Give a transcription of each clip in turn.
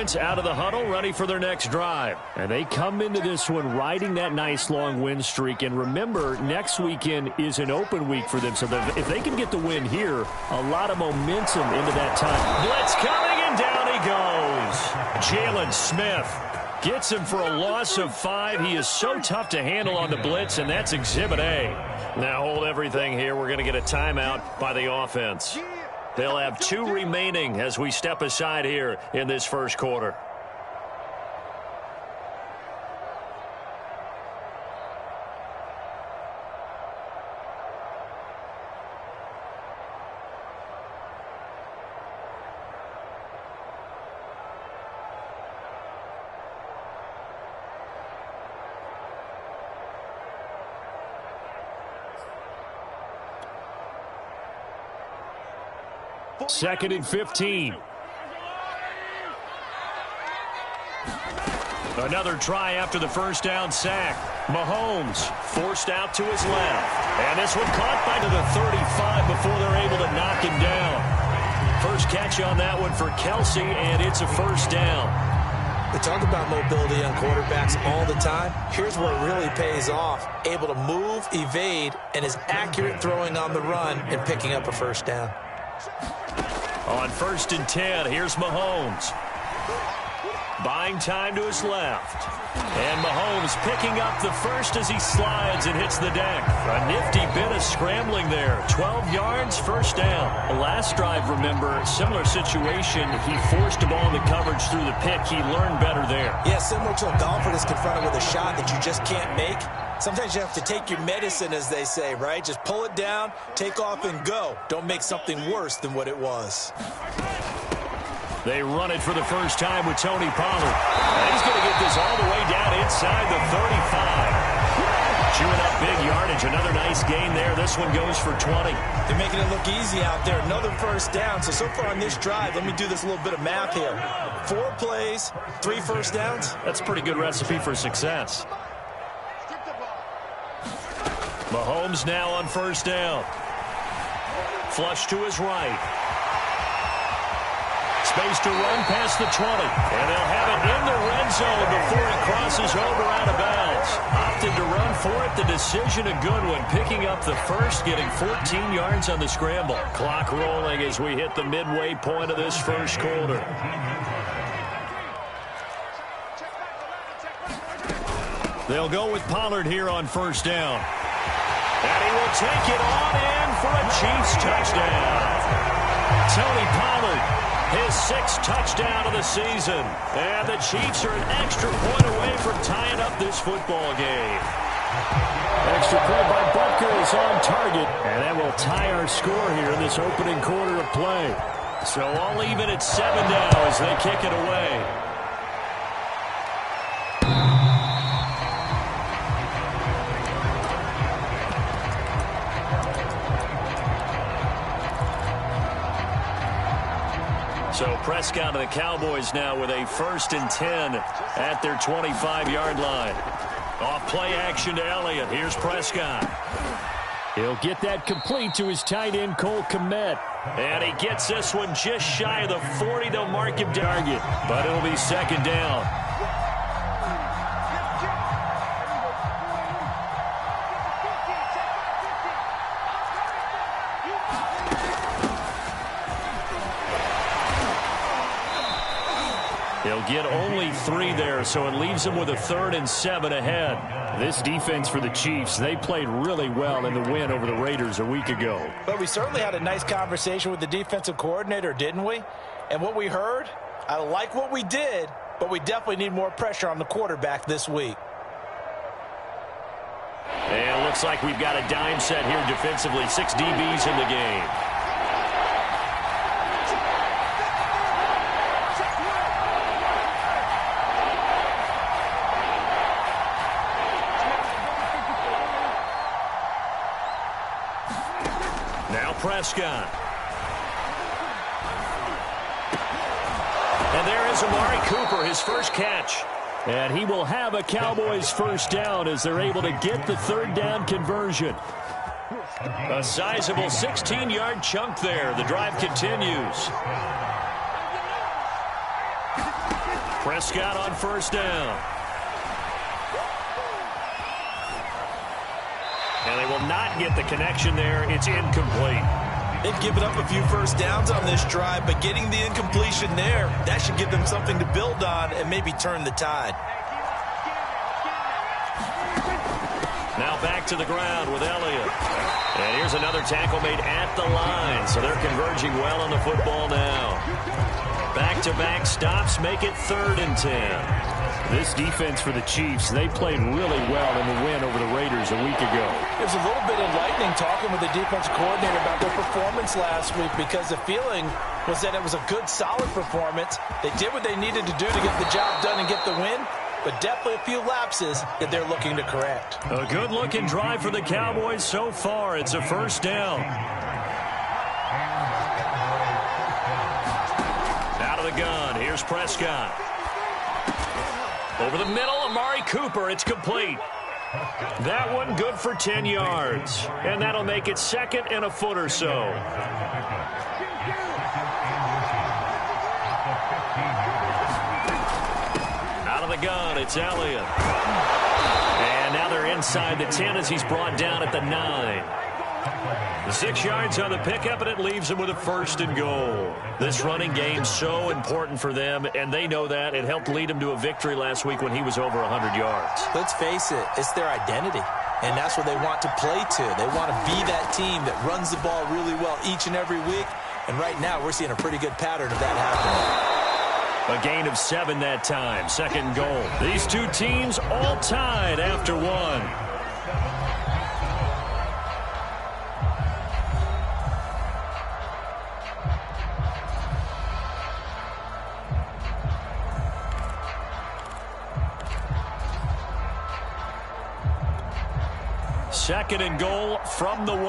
Out of the huddle, ready for their next drive. And they come into this one riding that nice long win streak. And remember, next weekend is an open week for them. So if they can get the win here, a lot of momentum into that time. Blitz coming, and down he goes. Jalen Smith gets him for a loss of 5. He is so tough to handle on the blitz, and that's Exhibit A. Now hold everything here. We're going to get a timeout by the offense. They'll have 2 remaining as we step aside here in this first quarter. Second and 15. Another try after the first down sack. Mahomes forced out to his left. And this one caught by to the 35 before they're able to knock him down. First catch on that one for Kelsey, and it's a first down. We talk about mobility on quarterbacks all the time. Here's where it really pays off. Able to move, evade, and is accurate throwing on the run and picking up a first down. On 1st and 10, here's Mahomes. Buying time to his left. And Mahomes picking up the first as he slides and hits the deck. A nifty bit of scrambling there. 12 yards, first down. Last drive, remember, similar situation. He forced a ball in the coverage through the pick. He learned better there. Yeah, similar to a golfer that's confronted with a shot that you just can't make. Sometimes you have to take your medicine, as they say, right? Just pull it down, take off, and go. Don't make something worse than what it was. They run it for the first time with Tony Pollard. And he's going to get this all the way down inside the 35. Chewing up big yardage. Another nice gain there. This one goes for 20. They're making it look easy out there. Another first down. So far on this drive, let me do this little bit of math here. 4 plays, 3 first downs. That's a pretty good recipe for success. Mahomes now on first down. Flush to his right. Space to run past the 20. And they'll have it in the red zone before it crosses over out of bounds. Opted to run for it. The decision a good one. Picking up the first, getting 14 yards on the scramble. Clock rolling as we hit the midway point of this first quarter. They'll go with Pollard here on first down. And he will take it on in for a Chiefs touchdown. Tony Pollard, his 6th touchdown of the season. And the Chiefs are an extra point away from tying up this football game. Extra point by Butker is on target. And that will tie our score here in this opening quarter of play. So all even at 7 now as they kick it away. So Prescott and the Cowboys now with a 1st and 10 at their 25-yard line. Off play action to Elliott. Here's Prescott. He'll get that complete to his tight end, Cole Kmet. And he gets this one just shy of the 40. They'll mark him target, but it'll be 2nd down. He'll get only 3 there, so it leaves him with a 3rd and 7 ahead. This defense for the Chiefs, they played really well in the win over the Raiders a week ago. But we certainly had a nice conversation with the defensive coordinator, didn't we? And what we heard, I like what we did, but we definitely need more pressure on the quarterback this week. And it looks like we've got a dime set here defensively. 6 DBs in the game. Prescott. And there is Amari Cooper, his first catch. And he will have a Cowboys first down as they're able to get the 3rd down conversion. A sizable 16-yard chunk there. The drive continues. Prescott on first down. And they will not get the connection there. It's incomplete. They've given up a few first downs on this drive, but getting the incompletion there, that should give them something to build on and maybe turn the tide. Now back to the ground with Elliott. And here's another tackle made at the line, so they're converging well on the football now. Back-to-back stops make it 3rd and 10. This defense for the Chiefs, they played really well in the win over the Raiders a week ago. It was a little bit enlightening talking with the defensive coordinator about their performance last week because the feeling was that it was a good, solid performance. They did what they needed to do to get the job done and get the win, but definitely a few lapses that they're looking to correct. A good-looking drive for the Cowboys so far. It's a first down. Out of the gun, here's Prescott. Over the middle, Amari Cooper, it's complete. That one good for 10 yards. And that'll make it 2nd and a foot or so. Out of the gun, it's Elliott. And now they're inside the 10 as he's brought down at the 9. 6 yards on the pickup, and it leaves them with a 1st and goal. This running game's so important for them, and they know that. It helped lead them to a victory last week when he was over 100 yards. Let's face it, it's their identity, and that's what they want to play to. They want to be that team that runs the ball really well each and every week, and right now we're seeing a pretty good pattern of that happening. A gain of 7 that time, 2nd and goal. These two teams all tied after 1. Second and goal from the 1.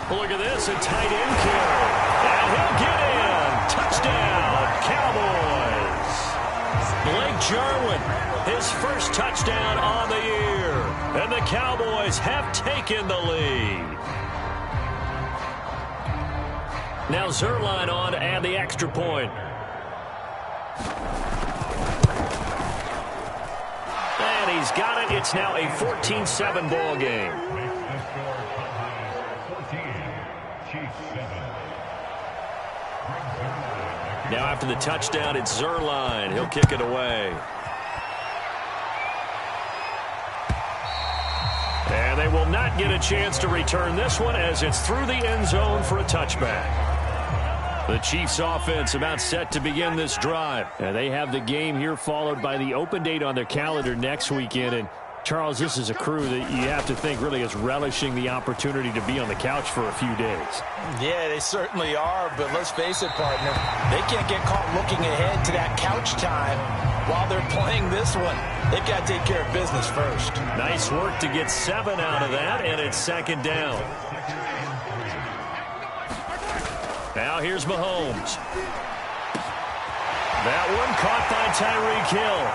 Look at this, a tight end carry. And he'll get in. Touchdown, Cowboys. Blake Jarwin, his first touchdown on the year. And the Cowboys have taken the lead. Now Zerline on to add the extra point. And he's got it. It's now a 14-7 ball game. Now after the touchdown, it's Zerline. He'll kick it away. And they will not get a chance to return this one as it's through the end zone for a touchback. The Chiefs offense about set to begin this drive. And they have the game here followed by the open date on their calendar next weekend. And Charles, this is a crew that you have to think really is relishing the opportunity to be on the couch for a few days. Yeah, they certainly are, but let's face it, partner. They can't get caught looking ahead to that couch time while they're playing this one. They've got to take care of business first. Nice work to get 7 out of that, and it's 2nd down. Now here's Mahomes. That one caught by Tyreek Hill.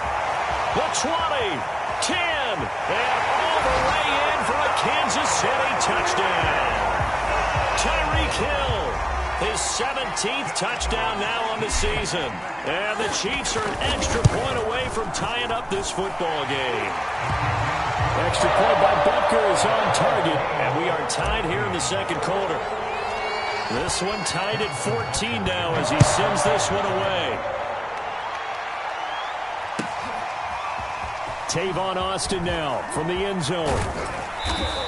The 20, 10, and all the way in for a Kansas City touchdown. Tyreek Hill, his 17th touchdown now on the season. And the Chiefs are an extra point away from tying up this football game. Extra point by Butker is on target. And we are tied here in the 2nd quarter. This one tied at 14 now as he sends this one away. Tavon Austin now from the end zone.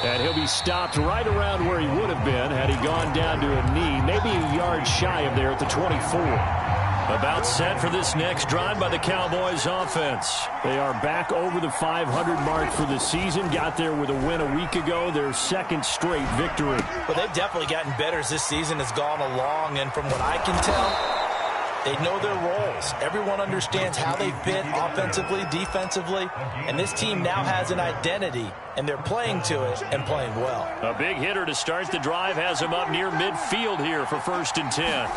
And he'll be stopped right around where he would have been had he gone down to a knee, maybe a yard shy of there at the 24. About set for this next drive by the Cowboys offense. They are back over the 500 mark for the season. Got there with a win a week ago, their 2nd straight victory. Well, they've definitely gotten better as this season has gone along, and from what I can tell, they know their roles. Everyone understands how they fit offensively, defensively, and this team now has an identity, and they're playing to it and playing well. A big hitter to start the drive has him up near midfield here for 1st and 10.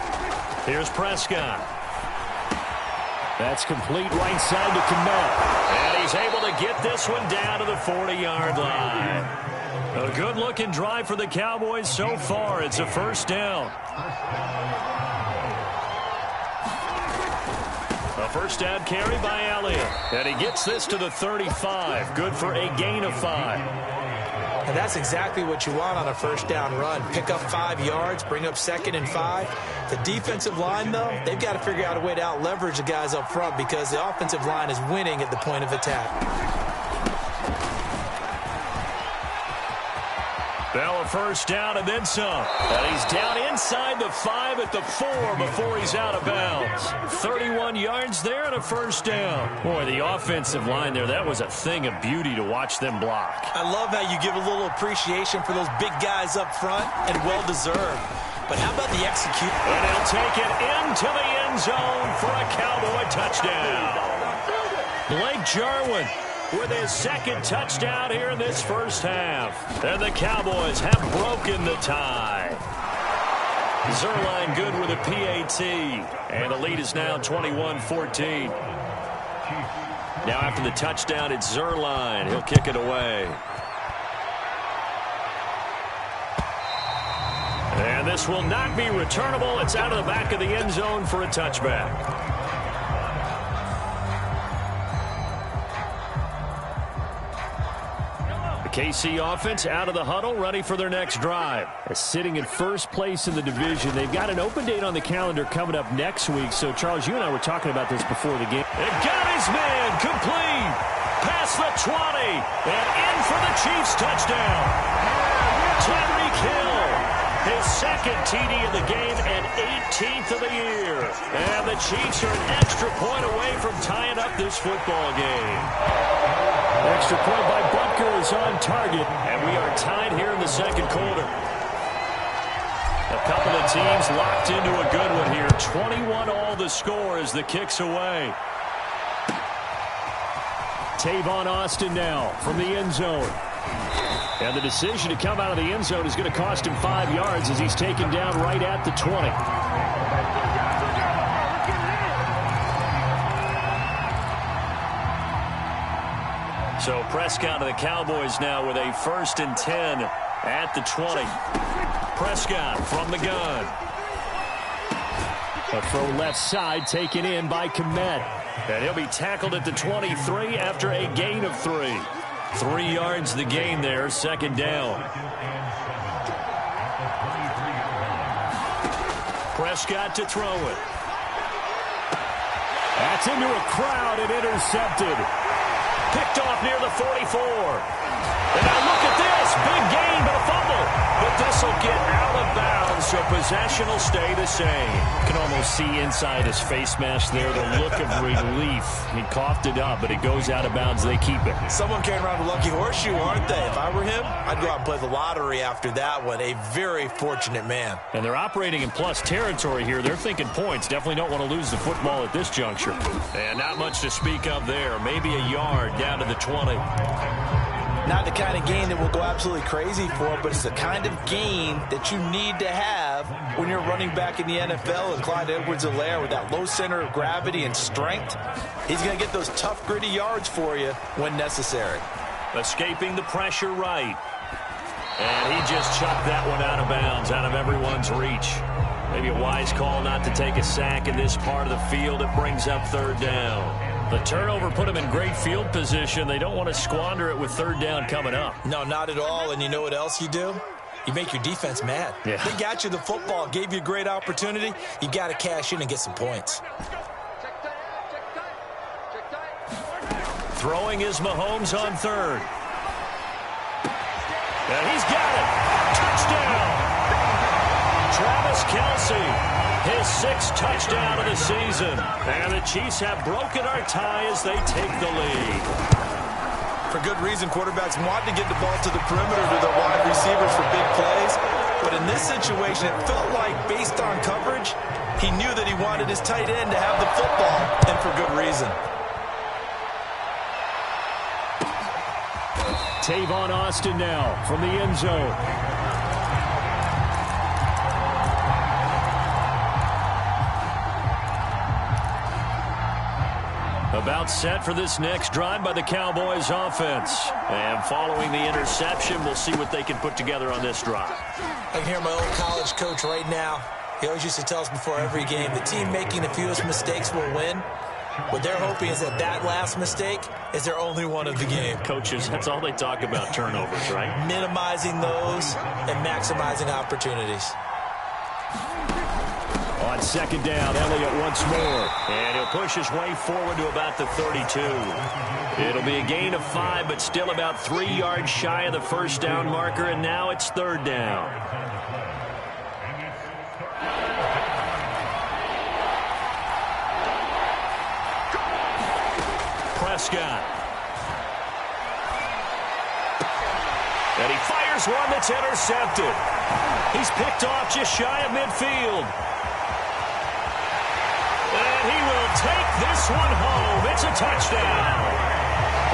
Here's Prescott. That's complete right side to Kmet. And he's able to get this one down to the 40-yard line. A good-looking drive for the Cowboys so far. It's a 1st down. A first down carry by Elliott. And he gets this to the 35. Good for a gain of 5. And that's exactly what you want on a first down run. Pick up 5 yards, bring up 2nd and 5. The defensive line, though, they've got to figure out a way to out-leverage the guys up front because the offensive line is winning at the point of attack. Bell, a first down and then some. And he's down inside the 5 at the 4 before he's out of bounds. 31 yards there and a first down. Boy, the offensive line there, that was a thing of beauty to watch them block. I love how you give a little appreciation for those big guys up front, and well-deserved. But how about the execution? And he'll take it into the end zone for a Cowboy touchdown. Blake Jarwin with his 2nd touchdown here in this first half. And the Cowboys have broken the tie. Zuerlein good with a PAT. And the lead is now 21-14. Now after the touchdown, it's Zuerlein. He'll kick it away. And this will not be returnable. It's out of the back of the end zone for a touchback. KC offense out of the huddle, ready for their next drive. Sitting in first place in the division. They've got an open date on the calendar coming up next week. So, Charles, you and I were talking about this before the game. It got his man complete. Past the 20. And in for the Chiefs touchdown. Tyreek Hill. His 2nd TD of the game and 18th of the year. And the Chiefs are an extra point away from tying up this football game. Extra point by Butker is on target, and we are tied here in the 2nd quarter. A couple of teams locked into a good one here. 21 all the score as the kick's away. Tavon Austin now from the end zone. And the decision to come out of the end zone is going to cost him 5 yards as he's taken down right at the 20. So Prescott of the Cowboys now with a 1st and 10 at the 20. Prescott from the gun. A throw left side taken in by Kmet. And he'll be tackled at the 23 after a gain of 3. 3 yards the gain there, 2nd down. Prescott to throw it. That's into a crowd and intercepted. Picked off near the 44. And now look at this. Big gain, but a fumble. But this will get out of bounds, so possession will stay the same. You can almost see inside his face mask there the look of relief. He coughed it up, but it goes out of bounds. They keep it. Someone carrying around a lucky horseshoe, aren't they? If I were him, I'd go out and play the lottery after that one. A very fortunate man. And they're operating in plus territory here. They're thinking points. Definitely don't want to lose the football at this juncture. And not much to speak of there. Maybe a yard down to the 20. Not the kind of gain that will go absolutely crazy for, but it's the kind of gain that you need to have when you're running back in the NFL. And Clyde Edwards-Helaire with that low center of gravity and strength, he's going to get those tough, gritty yards for you when necessary. Escaping the pressure right. And he just chucked that one out of bounds, out of everyone's reach. Maybe a wise call not to take a sack in this part of the field. It brings up 3rd down. The turnover put them in great field position. They don't want to squander it with 3rd down coming up. No, not at all. And you know what else you do? You make your defense mad. Yeah. They got you the football, gave you a great opportunity. You got to cash in and get some points. Throwing is Mahomes on 3rd. And he's got it. Touchdown. Travis Kelce. His 6th touchdown of the season. And the Chiefs have broken our tie as they take the lead. For good reason, quarterbacks want to get the ball to the perimeter to their wide receivers for big plays. But in this situation, it felt like, based on coverage, he knew that he wanted his tight end to have the football, and for good reason. Tavon Austin now from the end zone. About set for this next drive by the Cowboys offense. And following the interception, we'll see what they can put together on this drive. I can hear my old college coach right now. He always used to tell us before every game, the team making the fewest mistakes will win. What they're hoping is that that last mistake is their only one of the game. Coaches, that's all they talk about, turnovers, right? Minimizing those and maximizing opportunities. On second down, Elliott once more. And he'll push his way forward to about the 32. It'll be a gain of 5, but still about 3 yards shy of the first down marker, and now it's third down. Prescott. And he fires one that's intercepted. He's picked off just shy of midfield. And he will take this one home. It's a touchdown.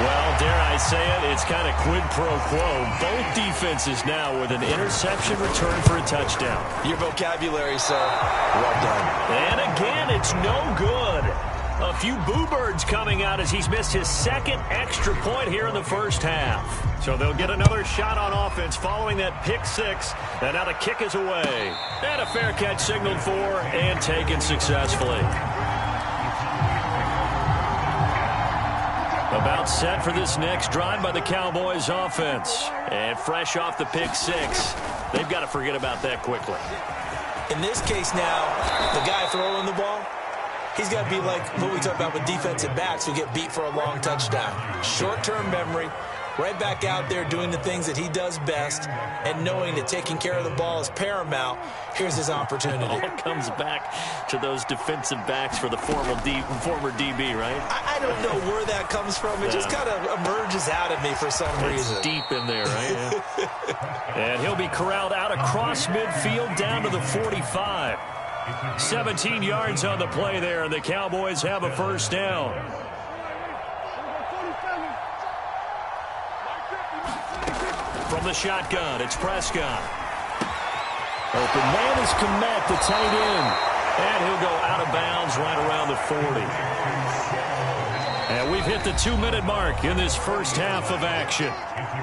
Well, dare I say it, it's kind of quid pro quo. Both defenses now with an interception return for a touchdown. Your vocabulary, sir. Well done. And again, it's no good. A few boo birds coming out as he's missed his second extra point here in the first half. So they'll get another shot on offense following that pick six. And now the kick is away. And a fair catch signaled for and taken successfully. About set for this next drive by the Cowboys offense. And fresh off the pick six, they've got to forget about that quickly. In this case now, the guy throwing the ball, he's got to be like what we talk about with defensive backs who get beat for a long touchdown. Short-term memory, right back out there doing the things that he does best, and knowing that taking care of the ball is paramount. Here's his opportunity. It all comes back to those defensive backs for the former DB, right? I don't know where that comes from. It just kind of emerges out of me for some reason. It's deep in there, right? Yeah. And he'll be corralled out across midfield down to the 45. 17 yards on the play there, and the Cowboys have a first down. From the shotgun, it's Prescott. Open man is Komet, the tight end. And he'll go out of bounds right around the 40. And we've hit the 2-minute mark in this first half of action.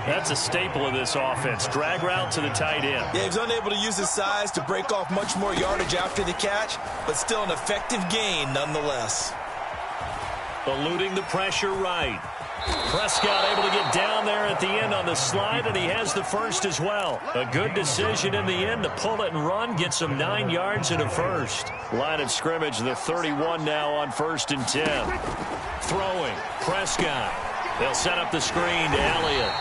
That's a staple of this offense. Drag route to the tight end. Yeah, he was unable to use his size to break off much more yardage after the catch, but still an effective gain nonetheless. Eluding the pressure right. Prescott able to get down there at the end on the slide, and he has the first as well. A good decision in the end to pull it and run, get some 9 yards and a first. Line of scrimmage, the 31 now on 1st and 10. Throwing, Prescott. They'll set up the screen to Elliott.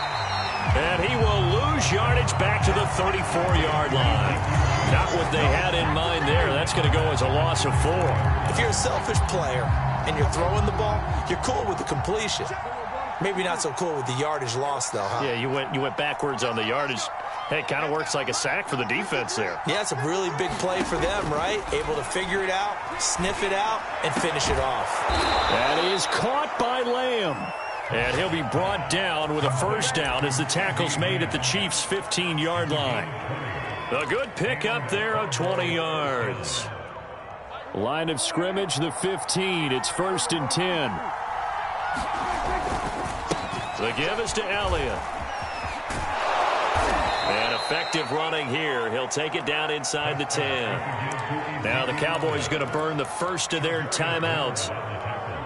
And he will lose yardage back to the 34-yard line. Not what they had in mind there. That's going to go as a loss of 4. If you're a selfish player and you're throwing the ball, you're cool with the completion. Maybe not so cool with the yardage loss, though, huh? Yeah, you went backwards on the yardage. Hey, it kind of works like a sack for the defense there. Yeah, it's a really big play for them, right? Able to figure it out, sniff it out, and finish it off. That is caught by Lamb. And he'll be brought down with a first down as the tackle's made at the Chiefs' 15-yard line. A good pick up there of 20 yards. Line of scrimmage, the 15. It's 1st and 10. The give is to Elliott. And effective running here. He'll take it down inside the 10. Now the Cowboys going to burn the first of their timeouts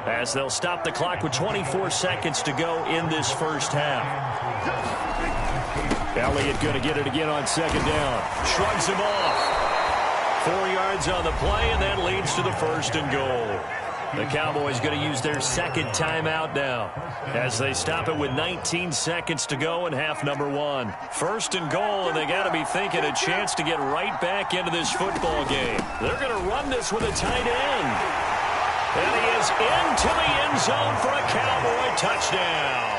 as they'll stop the clock with 24 seconds to go in this first half. Elliott going to get it again on second down. Shrugs him off. 4 yards on the play, and that leads to the 1st and goal. The Cowboys going to use their second timeout now as they stop it with 19 seconds to go in half number 1. 1st and goal, and they got to be thinking a chance to get right back into this football game. They're going to run this with a tight end. And he is into the end zone for a Cowboy touchdown.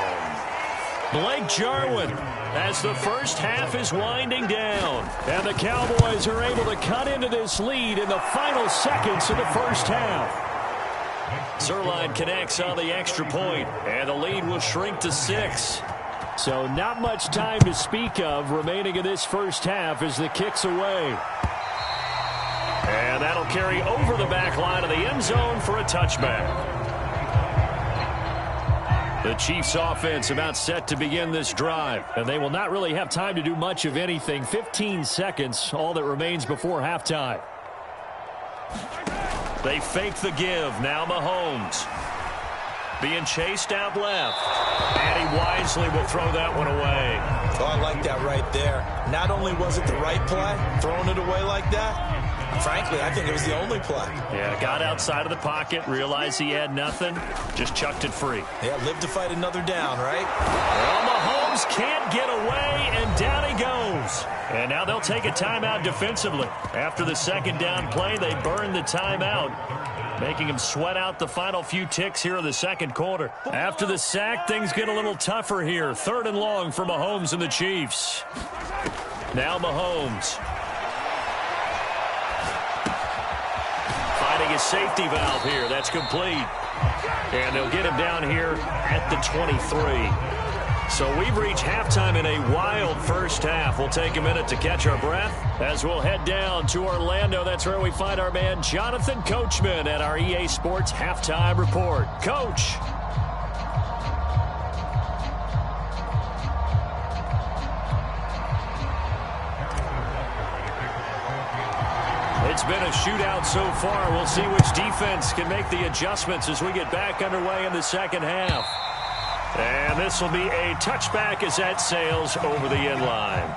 Blake Jarwin as the first half is winding down. And the Cowboys are able to cut into this lead in the final seconds of the first half. Zerline connects on the extra point, and the lead will shrink to 6. So not much time to speak of remaining in this first half as the kick's away. And that'll carry over the back line of the end zone for a touchback. The Chiefs offense about set to begin this drive, and they will not really have time to do much of anything. 15 seconds, all that remains before halftime. They fake the give. Now Mahomes. being chased out left. And he wisely will throw that one away. Oh, I like that right there. Not only was it the right play, throwing it away like that, frankly, I think it was the only play. Yeah, got outside of the pocket, realized he had nothing, just chucked it free. Yeah, live to fight another down, right? Well, Mahomes can't get away, and down he goes. And now they'll take a timeout defensively. After the second down play, they burn the timeout, making him sweat out the final few ticks here in the second quarter. After the sack, things get a little tougher here. 3rd and long for Mahomes and the Chiefs. Now Mahomes. Finding his safety valve here. That's complete. And they'll get him down here at the 23. So we've reached halftime in a wild first half. We'll take a minute to catch our breath as we'll head down to Orlando. That's where we find our man Jonathan Coachman at our EA Sports Halftime Report. Coach. It's been a shootout so far. We'll see which defense can make the adjustments as we get back underway in the second half. And this will be a touchback as that sails over the end line.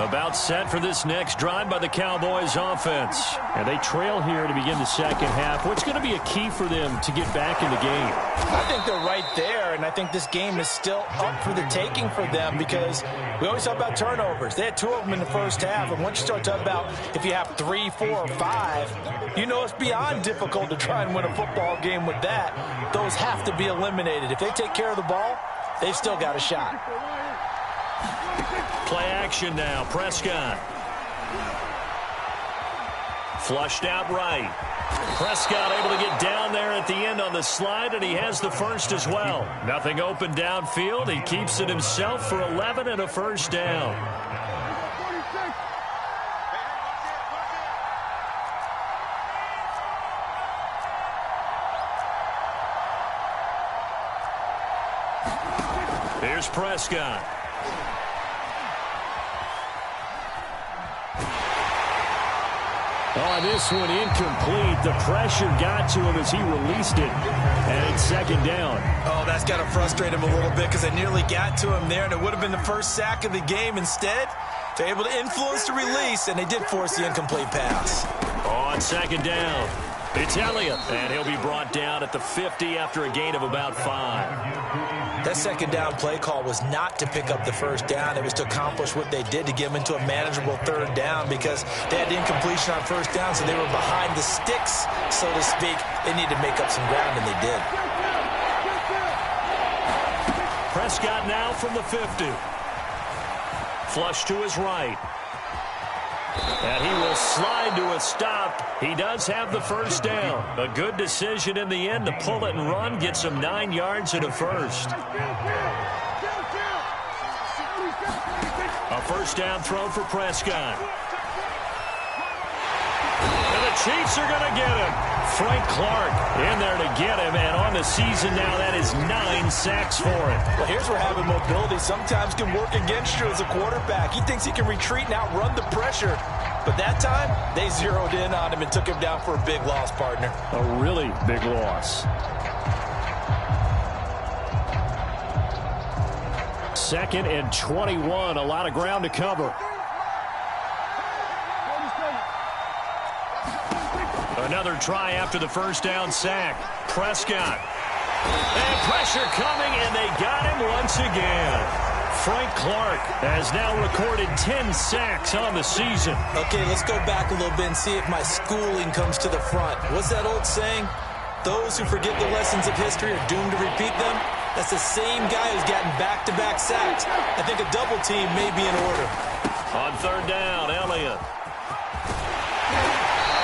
About set for this next drive by the Cowboys offense. And they trail here to begin the second half. What's going to be a key for them to get back in the game? I think they're right there, and I think this game is still up for the taking for them because we always talk about turnovers. They had 2 of them in the first half, and once you start talking about if you have 3, 4, or 5, you know it's beyond difficult to try and win a football game with that. Those have to be eliminated. If they take care of the ball, they've still got a shot. Play action now. Prescott. Flushed out right. Prescott able to get down there at the end on the slide, and he has the first as well. Nothing open downfield. He keeps it himself for 11 and a first down. Here's Prescott. Oh, this one incomplete. The pressure got to him as he released it. And it's second down. Oh, that's got to frustrate him a little bit because they nearly got to him there, and it would have been the first sack of the game. Instead, they're able to influence the release, and they did force the incomplete pass. On second down, it's Elliott, and he'll be brought down at the 50 after a gain of about 5. That second down play call was not to pick up the first down. It was to accomplish what they did to get them into a manageable 3rd down because they had the incompletion on first down, so they were behind the sticks, so to speak. They needed to make up some ground, and they did. Prescott now from the 50. Flush to his right. And he will slide to a stop. He does have the first down. A good decision in the end to pull it and run. Gets him 9 yards and a first. A first down throw for Prescott. And the Chiefs are going to get him. Frank Clark in there to get him. And on the season now, that is 9 sacks for him. Well, here's where having mobility sometimes can work against you as a quarterback. He thinks he can retreat and outrun the pressure. But that time, they zeroed in on him and took him down for a big loss, partner. A really big loss. 2nd and 21. A lot of ground to cover. Another try after the first down sack. Prescott. And pressure coming, and they got him once again. Frank Clark has now recorded 10 sacks on the season. Okay, let's go back a little bit and see if my schooling comes to the front. What's that old saying? Those who forget the lessons of history are doomed to repeat them. That's the same guy who's gotten back-to-back sacks. I think a double team may be in order. On 3rd down, Elliott.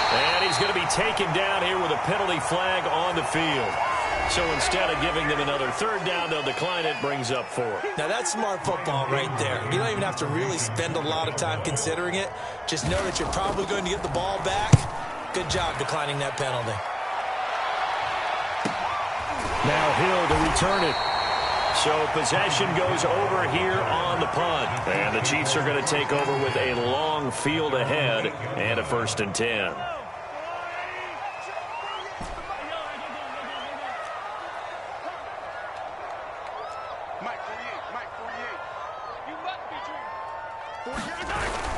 And he's going to be taken down here with a penalty flag on the field. So instead of giving them another 3rd down, they'll decline it, brings up 4. Now that's smart football right there. You don't even have to really spend a lot of time considering it. Just know that you're probably going to get the ball back. Good job declining that penalty. Now Hill to return it. So possession goes over here on the punt. And the Chiefs are going to take over with a long field ahead and a 1st and 10.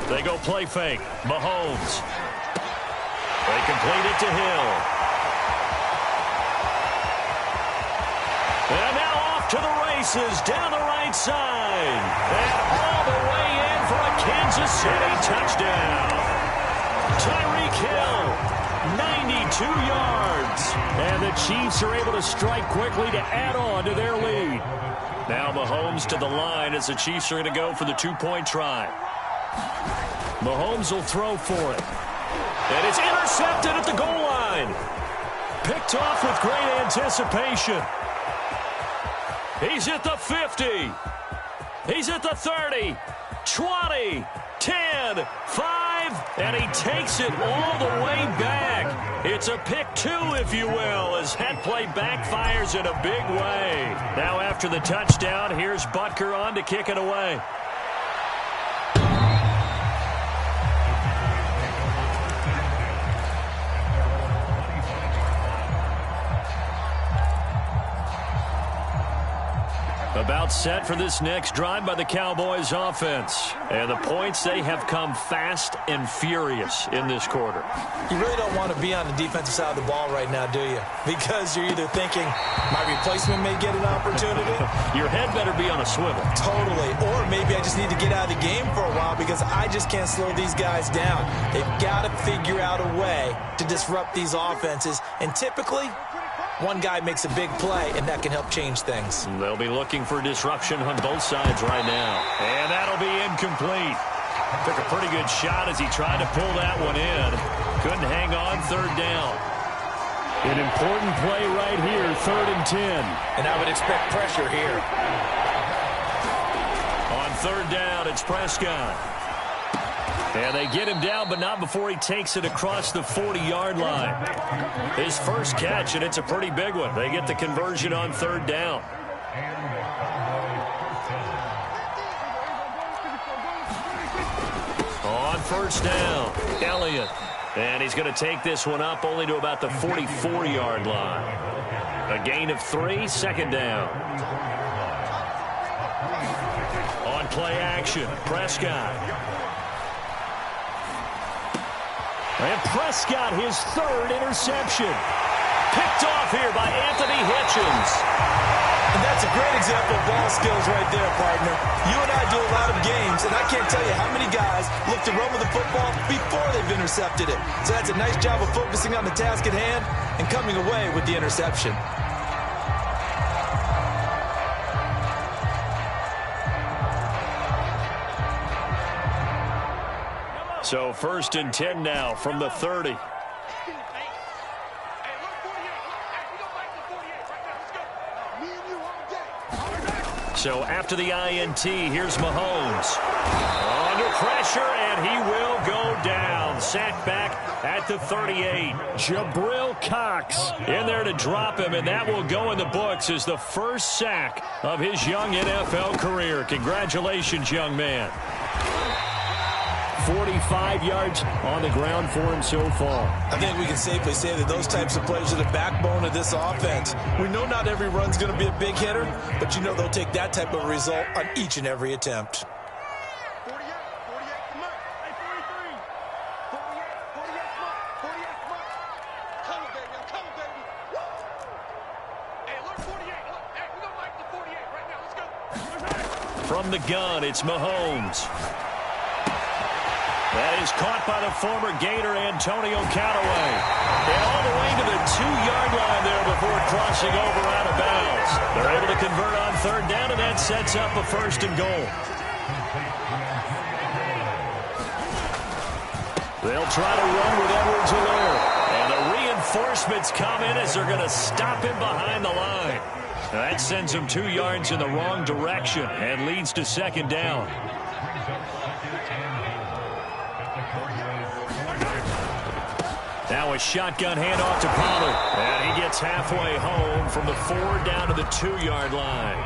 They go play fake. Mahomes. They complete it to Hill. And now off to the races down the right side. And all the way in for a Kansas City touchdown. Tyreek Hill, 92 yards. And the Chiefs are able to strike quickly to add on to their lead. Now Mahomes to the line as the Chiefs are going to go for the 2-point try. Mahomes will throw for it. And it's intercepted at the goal line. Picked off with great anticipation. He's at the 50. He's at the 30, 20, 10, 5, and he takes it all the way back. It's a pick 2, if you will, as that play backfires in a big way. Now after the touchdown, here's Butker on to kick it away. About set for this next drive by the Cowboys offense. And the points, they have come fast and furious in this quarter. You really don't want to be on the defensive side of the ball right now, do you? Because you're either thinking, my replacement may get an opportunity. Your head better be on a swivel. Totally. Or maybe I just need to get out of the game for a while because I just can't slow these guys down. They've got to figure out a way to disrupt these offenses. And typically, one guy makes a big play, and that can help change things. They'll be looking for disruption on both sides right now. And that'll be incomplete. Took a pretty good shot as he tried to pull that one in. Couldn't hang on 3rd down. An important play right here, 3rd and 10. And I would expect pressure here. On 3rd down, it's Prescott. And they get him down, but not before he takes it across the 40-yard line. His first catch, and it's a pretty big one. They get the conversion on 3rd down. On 1st down, Elliott. And he's going to take this one up only to about the 44-yard line. A gain of 3, 2nd down. On play action, Prescott. And Prescott, his 3rd interception. Picked off here by Anthony Hitchens. And that's a great example of ball skills right there, partner. You and I do a lot of games, and I can't tell you how many guys look to run with the football before they've intercepted it. So that's a nice job of focusing on the task at hand and coming away with the interception. So 1st and 10 now from the 30. So after the INT, here's Mahomes. Under pressure, and he will go down. Sacked back at the 38. Jabril Cox in there to drop him, and that will go in the books as the first sack of his young NFL career. Congratulations, young man. 45 yards on the ground for him so far. I think we can safely say that those types of plays are the backbone of this offense. We know not every run's going to be a big hitter, but you know they'll take that type of result on each and every attempt. From the gun, it's Mahomes. That is caught by the former Gator Antonio Callaway. And all the way to the 2-yard line there before crossing over out of bounds. They're able to convert on 3rd down, and that sets up a 1st and goal. They'll try to run with Edwards-Helaire. And the reinforcements come in as they're going to stop him behind the line. Now that sends him 2 yards in the wrong direction and leads to 2nd down. Now a shotgun handoff to Pollard. And he gets halfway home from the 4 down to the 2-yard line.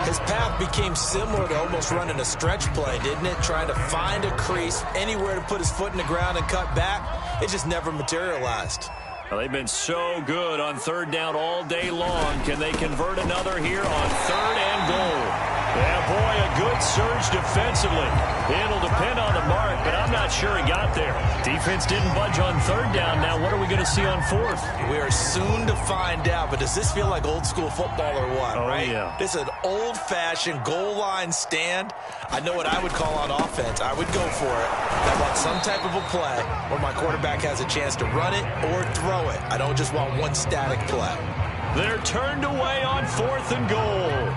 His path became similar to almost running a stretch play, didn't it? Trying to find a crease, anywhere to put his foot in the ground and cut back. It just never materialized. Well, they've been so good on third down all day long. Can they convert another here on third and goal? Yeah, boy, a good surge defensively. It'll depend on the mark, but I'm not sure he got there. Defense didn't budge on third down. Now, what are we going to see on fourth? We are soon to find out, but does this feel like old school football or what, right? Yeah. This is an old-fashioned goal line stand. I know what I would call on offense. I would go for it. I want some type of a play where my quarterback has a chance to run it or throw it. I don't just want one static play. They're turned away on fourth and goal.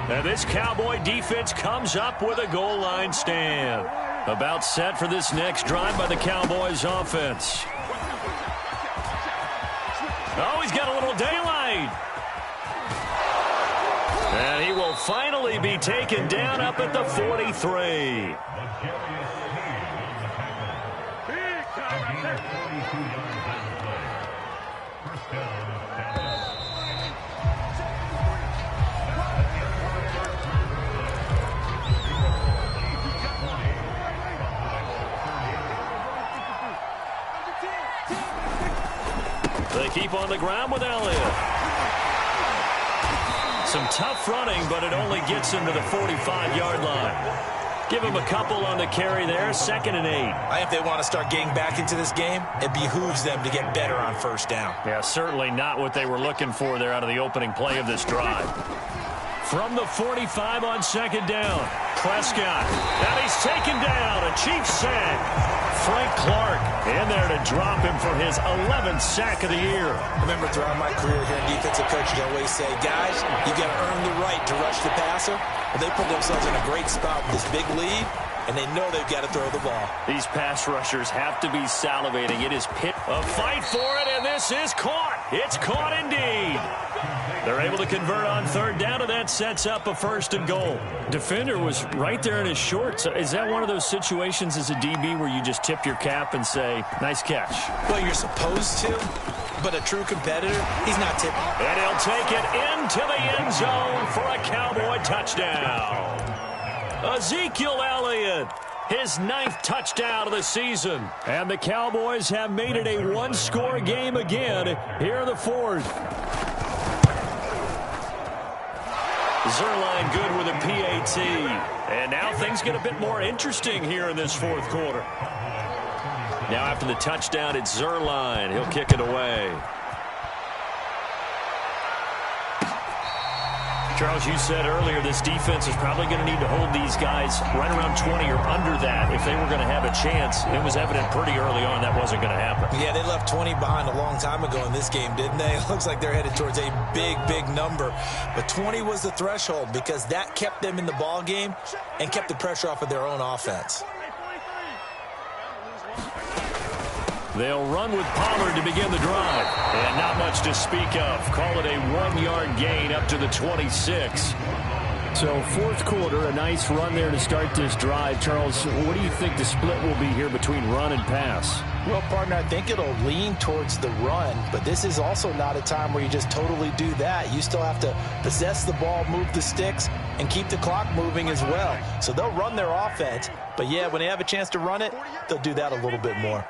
And this Cowboy defense comes up with a goal line stand. About set for this next drive by the Cowboys offense. Oh, he's got a little daylight. And he will finally be taken down up at the 43. They keep on the ground with Elliott. Some tough running, but it only gets him to the 45-yard line. Give him a couple on the carry there, 2nd and 8. If they want to start getting back into this game, it behooves them to get better on first down. Yeah, certainly not what they were looking for there out of the opening play of this drive. From the 45 on 2nd down, Prescott. Now he's taken down, a Chiefs sack. Frank Clark in there to drop him for his 11th sack of the year. Remember, throughout my career here in defensive coaching, I always say, guys, you got to earn the right to rush the passer. Well, they put themselves in a great spot with this big lead, and they know they've got to throw the ball. These pass rushers have to be salivating. It is a fight for it, and this is caught. It's caught indeed. They're able to convert on third down, and that sets up a 1st and goal. Defender was right there in his shorts. Is that one of those situations as a DB where you just tip your cap and say, nice catch? Well, you're supposed to, but a true competitor, he's not tipping. And he'll take it into the end zone for a Cowboy touchdown. Ezekiel Elliott, his 9th touchdown of the season. And the Cowboys have made it a one-score game again here in the 4th. Zerline good with a PAT. And now things get a bit more interesting here in this 4th quarter. Now after the touchdown, it's Zerline. He'll kick it away. Charles, you said earlier this defense is probably going to need to hold these guys right around 20 or under that if they were going to have a chance. It was evident pretty early on that wasn't going to happen. Yeah, they left 20 behind a long time ago in this game, didn't they? It looks like they're headed towards a big, big number. But 20 was the threshold because that kept them in the ball game and kept the pressure off of their own offense. They'll run with Pollard to begin the drive. And not much to speak of. Call it a 1-yard gain up to the 26. So 4th quarter, a nice run there to start this drive. Charles, what do you think the split will be here between run and pass? Well, partner, I think it'll lean towards the run, but this is also not a time where you just totally do that. You still have to possess the ball, move the sticks, and keep the clock moving as well. So they'll run their offense, but yeah, when they have a chance to run it, they'll do that a little bit more.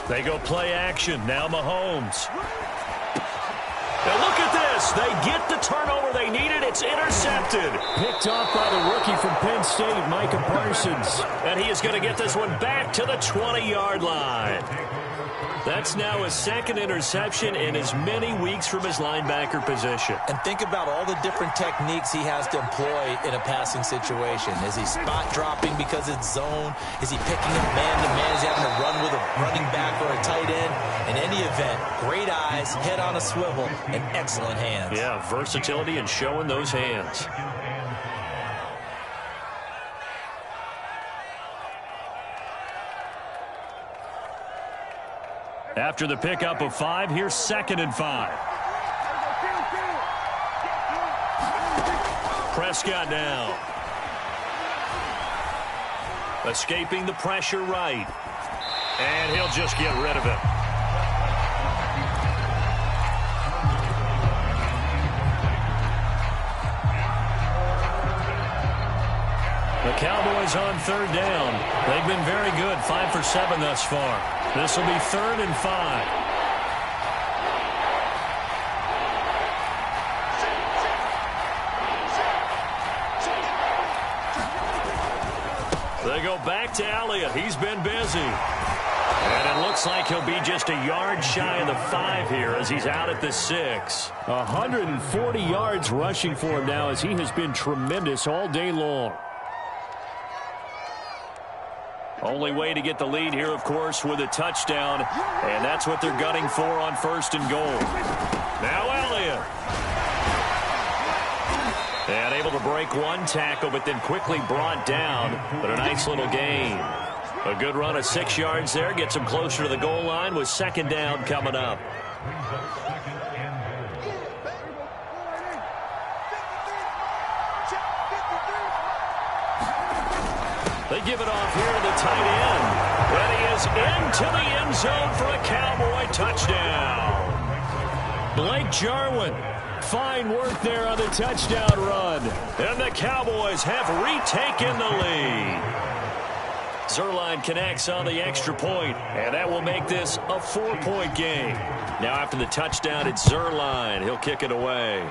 They go play action. Now Mahomes. Now look at this. They get the turnover they needed. It's intercepted. Picked off by the rookie from Penn State, Micah Parsons. And he is going to get this one back to the 20-yard line. That's now his 2nd interception in as many weeks from his linebacker position. And think about all the different techniques he has to employ in a passing situation. Is he spot dropping because it's zone? Is he picking up man-to-man? Is he having to run with a running back or a tight end? In any event, great eyes, head on a swivel, and excellent hands. Yeah, versatility and showing those hands. After the pickup of 5, here's 2nd and 5. Prescott now. Escaping the pressure right. And he'll just get rid of it. Cowboys on third down. They've been very good, 5 for 7 thus far. This will be 3rd and 5. They go back to Elliott. He's been busy. And it looks like he'll be just a yard shy of the 5 here as he's out at the 6. 140 yards rushing for him now as he has been tremendous all day long. Only way to get the lead here, of course, with a touchdown. And that's what they're gunning for on 1st and goal. Now Elliott. And able to break one tackle, but then quickly brought down. But a nice little gain. A good run of 6 yards there. Gets him closer to the goal line with 2nd down coming up. They give it off here to the tight end. And he is into the end zone for a Cowboy touchdown. Blake Jarwin. Fine work there on the touchdown run. And the Cowboys have retaken the lead. Zuerlein connects on the extra point, and that will make this a 4-point game. Now after the touchdown, it's Zuerlein. He'll kick it away.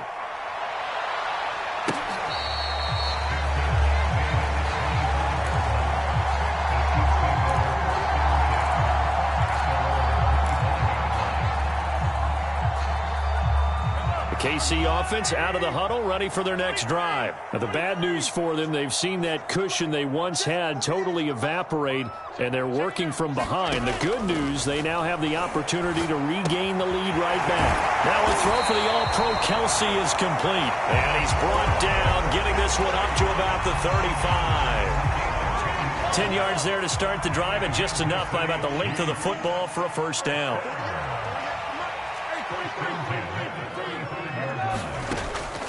KC offense out of the huddle, ready for their next drive. Now, the bad news for them, they've seen that cushion they once had totally evaporate, and they're working from behind. The good news, they now have the opportunity to regain the lead right back. Now a throw for the All-Pro Kelsey is complete, and he's brought down, getting this one up to about the 35. 10 yards there to start the drive, and just enough by about the length of the football for a 1st down.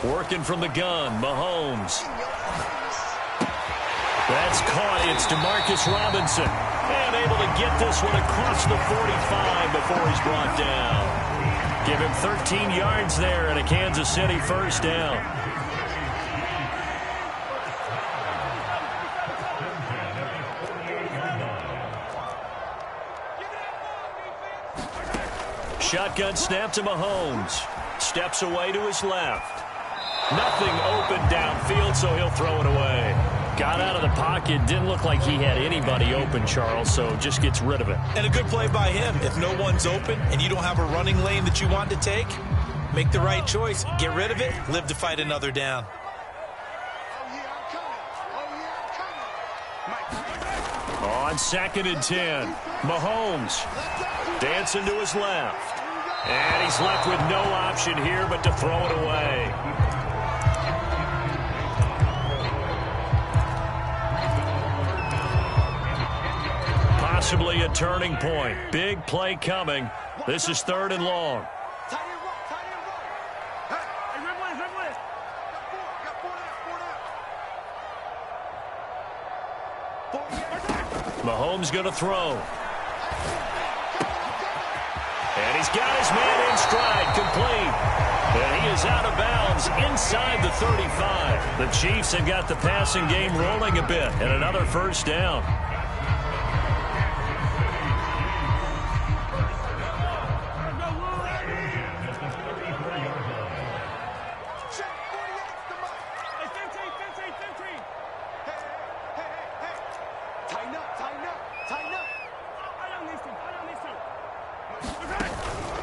Working from the gun, Mahomes. That's caught. It's DeMarcus Robinson. And able to get this one across the 45 before he's brought down. Give him 13 yards there and a Kansas City 1st down. Shotgun snap to Mahomes. Steps away to his left. Nothing open downfield, so he'll throw it away. Got out of the pocket. Didn't look like he had anybody open, Charles, so just gets rid of it. And a good play by him. If no one's open and you don't have a running lane that you want to take, make the right choice. Get rid of it. Live to fight another down. On 2nd and 10, Mahomes dancing to his left. And he's left with no option here but to throw it away. Possibly a turning point. Big play coming. This is 3rd and long. Mahomes going to throw. And he's got his man in stride, complete. And he is out of bounds inside the 35. The Chiefs have got the passing game rolling a bit. And another 1st down.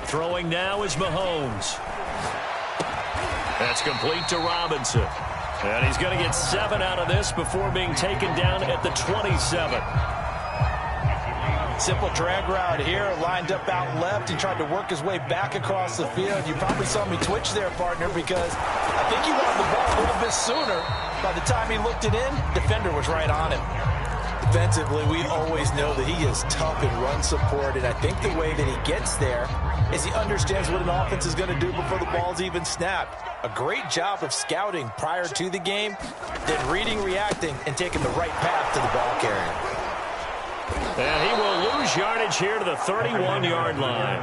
Throwing now is Mahomes. That's complete to Robinson. And he's going to get 7 out of this before being taken down at the 27. Simple drag route here, lined up out left. He tried to work his way back across the field. You probably saw me twitch there, partner, because I think he wanted the ball a little bit sooner. By the time he looked it in, defender was right on him. Defensively, we always know that he is tough in run support, and I think the way that he gets there is he understands what an offense is going to do before the ball's even snapped. A great job of scouting prior to the game, then reading, reacting, and taking the right path to the ball carrier. And he will lose yardage here to the 31-yard line.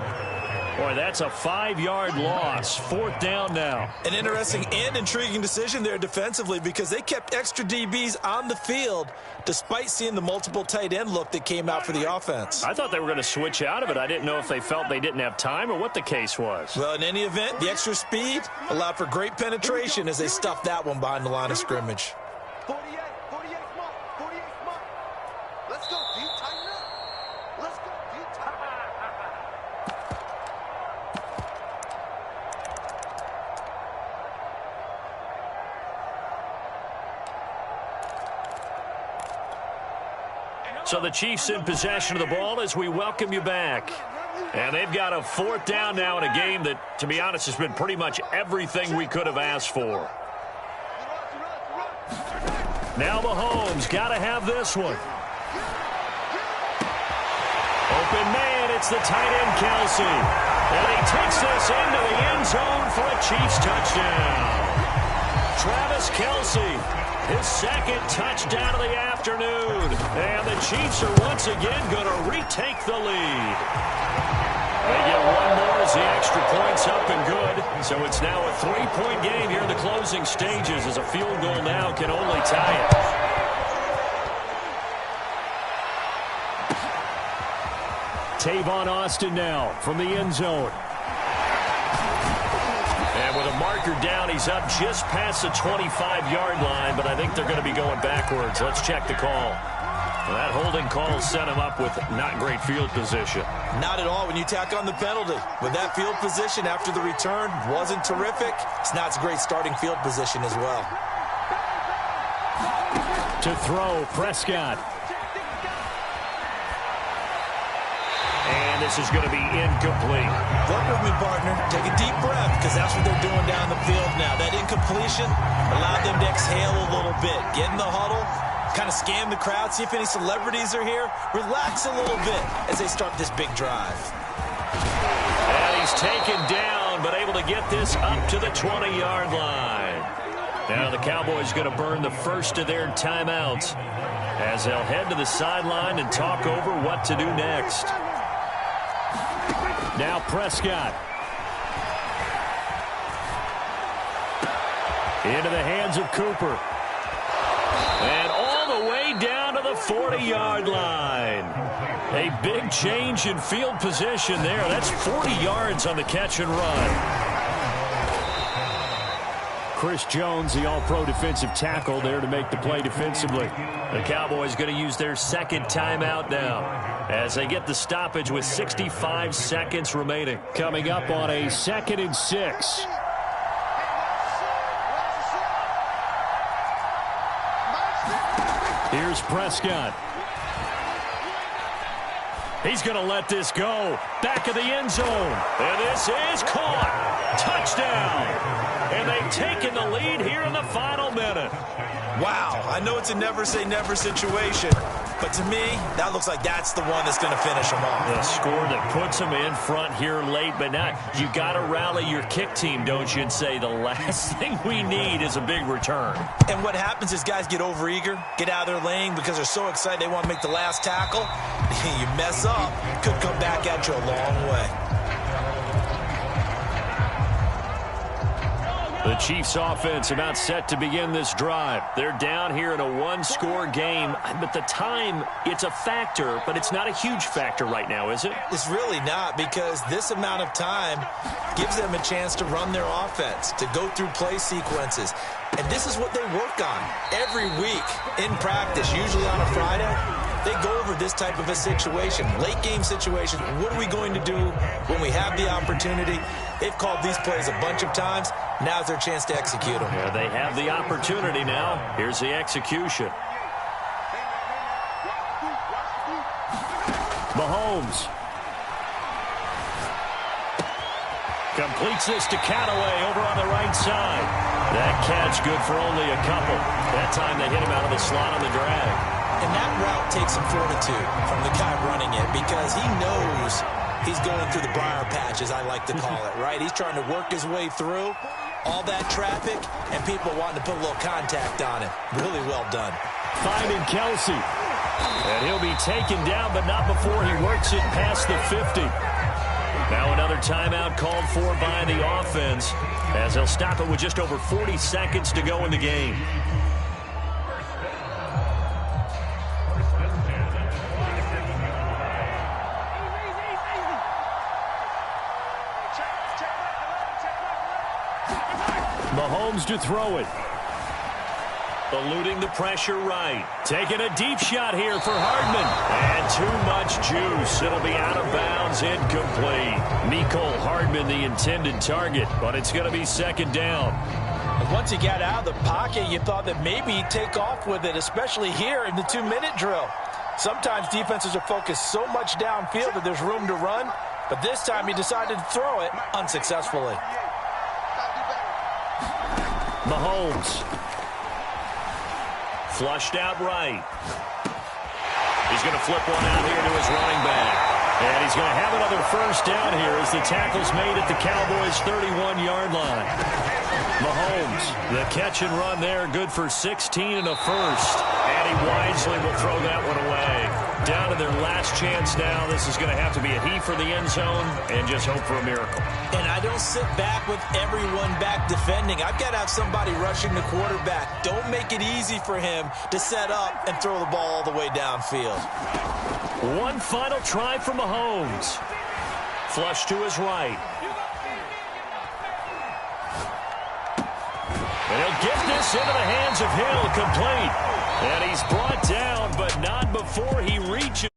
Boy, that's a 5-yard loss. 4th down now. An interesting and intriguing decision there defensively because they kept extra DBs on the field despite seeing the multiple tight end look that came out for the offense. I thought they were going to switch out of it. I didn't know if they felt they didn't have time or what the case was. Well, in any event, the extra speed allowed for great penetration as they stuffed that one behind the line of scrimmage. 48 mark, 48 mark. Let's go, D. Tighten up. Let's go, D. Tighten up. So the Chiefs in possession of the ball as we welcome you back. And they've got a 4th down now in a game that, to be honest, has been pretty much everything we could have asked for. Now Mahomes got to have this one. Open man, it's the tight end Kelsey. And he takes this into the end zone for a Chiefs touchdown. Travis Kelsey, his 2nd touchdown of the afternoon. And the Chiefs are once again going to retake the lead. They get one more as the extra point's up and good. So it's now a 3-point game here in the closing stages as a field goal now can only tie it. Tavon Austin now from the end zone. And with a marker down, he's up just past the 25-yard line, but I think they're going to be going backwards. Let's check the call. Well, that holding call set him up with not great field position. Not at all when you tack on the penalty. With that field position after the return wasn't terrific. It's not a great starting field position as well. To throw, Prescott. And this is going to be incomplete. Work with me, partner. Take a deep breath because that's what they're doing down the field now. That incompletion allowed them to exhale a little bit. Get in the huddle. Kind of scan the crowd, see if any celebrities are here. Relax a little bit as they start this big drive. And he's taken down, but able to get this up to the 20-yard line. Now the Cowboys going to burn the first of their timeouts as they'll head to the sideline and talk over what to do next. Now Prescott. Into the hands of Cooper. And all the way down to the 40-yard line. A big change in field position there. That's 40 yards on the catch and run. Chris Jones, the all-pro defensive tackle, there to make the play defensively. The Cowboys going to use their 2nd timeout now as they get the stoppage with 65 seconds remaining. Coming up on a 2nd and 6. Here's Prescott. He's going to let this go. Back of the end zone. And this is caught. Touchdown. And they've taken the lead here in the final minute. Wow, I know it's a never-say-never situation, but to me, that looks like that's the one that's going to finish them off. The score that puts them in front here late, but not. You got to rally your kick team, don't you, and say the last thing we need is a big return. And what happens is guys get overeager, get out of their lane because they're so excited they want to make the last tackle. You mess up, could come back at you a long way. The Chiefs offense about set to begin this drive. They're down here in a 1-score game, but the time, it's a factor, but it's not a huge factor right now, is it? It's really not, because this amount of time gives them a chance to run their offense, to go through play sequences. And this is what they work on every week in practice, usually on a Friday. They go over this type of a situation, late game situation. What are we going to do when we have the opportunity? They've called these plays a bunch of times. Now's their chance to execute them. Yeah, they have the opportunity now. Here's the execution. Mahomes. Completes this to Callaway over on the right side. That catch good for only a couple. That time they hit him out of the slot on the drag. And that route takes some fortitude from the guy running it because he knows he's going through the briar patch, as I like to call it, right? He's trying to work his way through all that traffic and people wanting to put a little contact on him. Really well done. Finding Kelsey. And he'll be taken down, but not before he works it past the 50. Now another timeout called for by the offense as they'll stop it with just over 40 seconds to go in the game. Mahomes to throw it. Eluding the pressure right. Taking a deep shot here for Hardman. And too much juice. It'll be out of bounds, incomplete. Mecole Hardman, the intended target, but it's going to be second down. Once he got out of the pocket, you thought that maybe he'd take off with it, especially here in the 2-minute drill. Sometimes defenses are focused so much downfield that there's room to run, but this time he decided to throw it unsuccessfully. Mahomes. Flushed out right. He's going to flip one out here to his running back. And he's going to have another first down here as the tackle's made at the Cowboys' 31-yard line. Mahomes, the catch and run there, good for 16 and a first. And he wisely will throw that one away. Down to their last chance now. This is going to have to be a heave for the end zone and just hope for a miracle. And I don't sit back with everyone back defending. I've got to have somebody rushing the quarterback. Don't make it easy for him to set up and throw the ball all the way downfield. One final try from Mahomes. Flush to his right. And he'll get this into the hands of Hill, complete. And he's brought down, but not before he reaches.